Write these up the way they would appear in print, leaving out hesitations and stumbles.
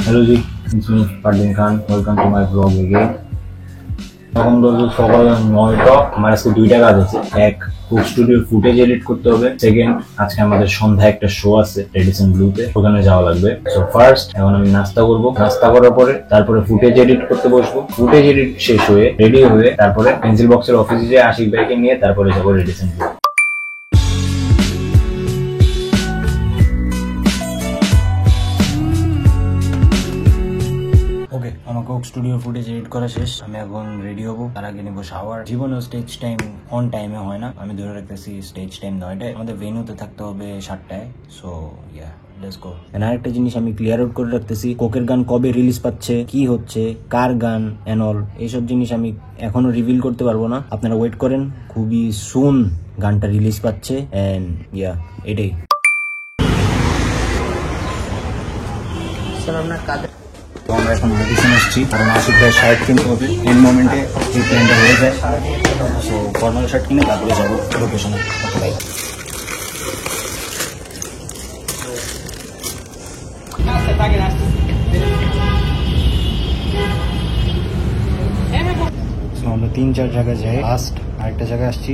Hello Ji, it's me Fardin Khan. Welcome to my vlog again. এখন বলবো সকাল 9টা। আমার আজকে দুইটা কাজ আছে। এক, কুক স্টুডিওর ফুটেজ এডিট করতে হবে। সেকেন্ড, আজকে আমাদের সন্ধ্যায় একটা শো আছে রেডিসন ব্লুতে, ওখানে যাওয়া লাগবে। সো ফার্স্ট এখন আমি নাস্তা করব। নাস্তা করার পরে তারপরে ফুটেজ এডিট করতে বসবো। ফুটেজ এডিট শেষ হয়ে রেডি হয়ে তারপরে পেন্সিল বক্সের অফিসে যেয়ে আশিক ভাইকে নিয়ে তারপরে যাবো রেডিসন ব্লু। ওকে, আমার কোক স্টুডিও ফুটেজ এডিট করা শেষ। আমি এখন রেডি হবো, তার আগে নিবো শাওয়ার। জীবনেও স্টেজ টাইম অন টাইমে হয় না, আমি ধরে রাখতেছি স্টেজ টাইম 9টায়। আমাদের ভেন্যুতে থাকতে হবে 7টায়। So yeah, let's go. আরেকটা জিনিস আমি ক্লিয়ার আউট করে রাখতেছি, কোকের গান কবে রিলিজ পাচ্ছে, কি হচ্ছে, কার গান এন্ড অল, এইসব জিনিস আমি এখনো রিভিল করতে পারবো না। আপনারা ওয়েট করেন, খুবই সুন গানটা রিলিজ পাচ্ছে। এন্ড ইয়া, এটাই। তো আমরা এখন মেডিসিন আসছি, কারণ আশিক ভাই শার্ট কিনতে হবে। এন মোমেন্টে এই প্ল্যানটা হয়ে যায়। সো ফর্মাল শার্ট কিনে তারপরে যাবো লোকেশনে। আমরা 3-4 জায়গায় যাই, লাস্ট আরেকটা জায়গায় আসছি।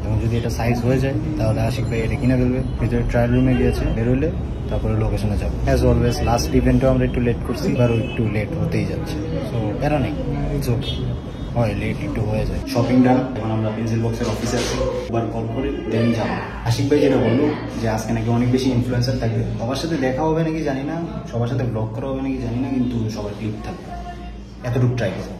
এবং যদি এটা সাইজ হয়ে যায় তাহলে আশিক ভাই এটা কিনে ফেলবে। ভিতরে ট্রায়াল রুমে গিয়েছে, বেরোলে তারপরে লোকেশনে যাবো। অ্যাজ অলওয়েজ লাস্ট ইভেন্টেও আমরা একটু লেট করছি, এবারও একটু লেট হতেই যাচ্ছে। সো প্যারা নেই, ইটস ওকে, হয় লেট একটু হয়ে যায়। শপিং ডান। এখন আমরা পেন্সিল বক্সের অফিসে আছি, একবার কল করে দেন যাবো। আশিক ভাই যেটা বললো যে আজকে নাকি অনেক বেশি ইনফ্লুয়েন্সার থাকবে, সবার সাথে দেখা হবে নাকি জানি না, সবার সাথে ব্লগ করা হবে নাকি জানি না, কিন্তু সবার ক্লিপ থাকবে, এতটুকু ট্রাই করবো।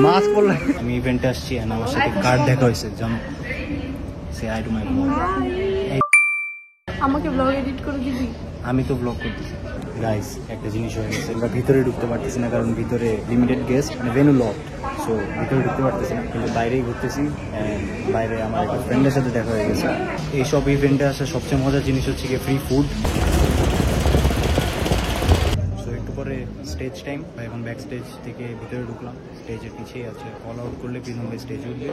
মাস্ক পরলে আমি ইভেন্টে আসছি, আর আমার সাথে কার্ড দেখা হয়েছে, জানো, সে হাই টু মাই ব্লগ। আমাকে ব্লগ এডিট করে দিবি? আমি তো ব্লগ করতেছি। গাইস, একটা জিনিস হয়ে গেছে, আমরা ভিতরে ঢুকতে পারতেছি না, কারণ ভিতরে লিমিটেড গেস্ট, মানে ভেন্যু লক। সো ভিতরে ঢুকতে পারতেছি না, কিন্তু বাইরেই ঘুরতেছি। বাইরে আমার একটা ফ্রেন্ডের সাথে দেখা হয়ে গেছে। এইসব ইভেন্টে আসা সবচেয়ে মজার জিনিস হচ্ছে গিয়ে ফ্রি ফুড। পরে স্টেজ টাইম, এখন ব্যাক স্টেজ থেকে ভিতরে ঢুকলাম। স্টেজের পিছিয়ে আছে, কল আউট করলে প্রিজম ভাই স্টেজে উঠবে।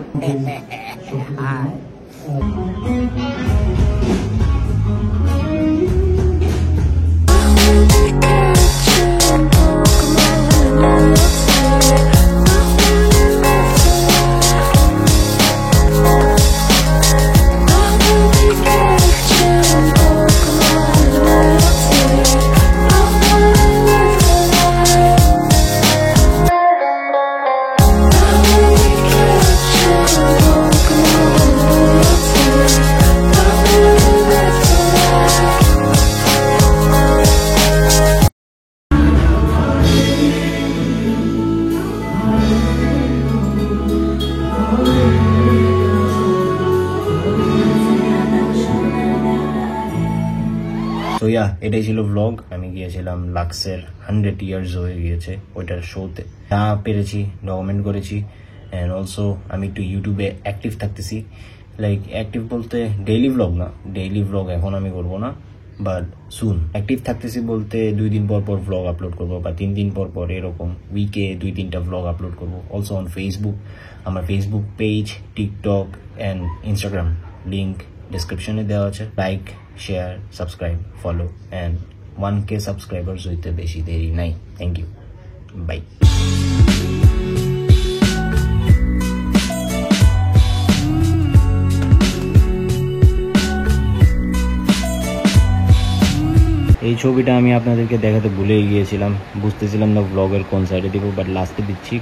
তো ইয়া, এটাই ছিল ব্লগ। আমি গিয়েছিলাম লাক্সের 100 ইয়ার্স হয়ে গিয়েছে ওইটার শোতে, যা পেরেছি ডকুমেন্ট করেছি। অ্যান্ড অলসো আমি একটু ইউটিউবে অ্যাক্টিভ থাকতেছি, লাইক অ্যাক্টিভ বলতে ডেইলি ব্লগ না, ডেইলি ব্লগ এখন আমি করবো না, বাট সুন অ্যাক্টিভ থাকতেছি বলতে 2 দিন পর পর ব্লগ আপলোড করবো, বা 3 দিন পর পর, এরকম উইকে 2-3টা ব্লগ আপলোড করবো। অলসো অন ফেসবুক, আমার Facebook page, TikTok and Instagram link ডিসক্রিপশনে দেওয়া আছে। Like, share, subscribe, follow, and 1K subscribers হইতে বেশি দেরি নাই। Thank you, bye. এই ছবিটা আমি আপনাদেরকে দেখাতে ভুলেই গিয়েছিলাম, বুঝতেছিলাম না ব্লগের কোন সাইডে দিব, বাট লাস্টে দিচ্ছি।